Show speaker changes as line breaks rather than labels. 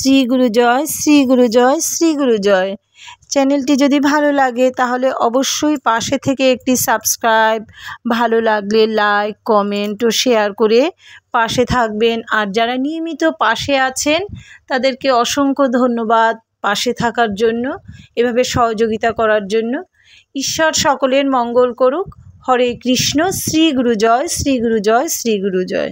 শ্রী গুরু জয়, শ্রী গুরু জয়, শ্রী গুরু জয়। চ্যানেলটি যদি ভালো লাগে তাহলে অবশ্যই পাশে থেকে একটি সাবস্ক্রাইব, ভালো লাগলে লাইক, কমেন্ট ও শেয়ার করে পাশে থাকবেন। আর যারা নিয়মিত পাশে আছেন তাদেরকে অসংখ্য ধন্যবাদ পাশে থাকার জন্য, এভাবে সহযোগিতা করার জন্য। ঈশ্বর সকলের মঙ্গল করুক। হরে কৃষ্ণ। শ্রী গুরু জয়, শ্রী গুরু জয়, শ্রী গুরু জয়।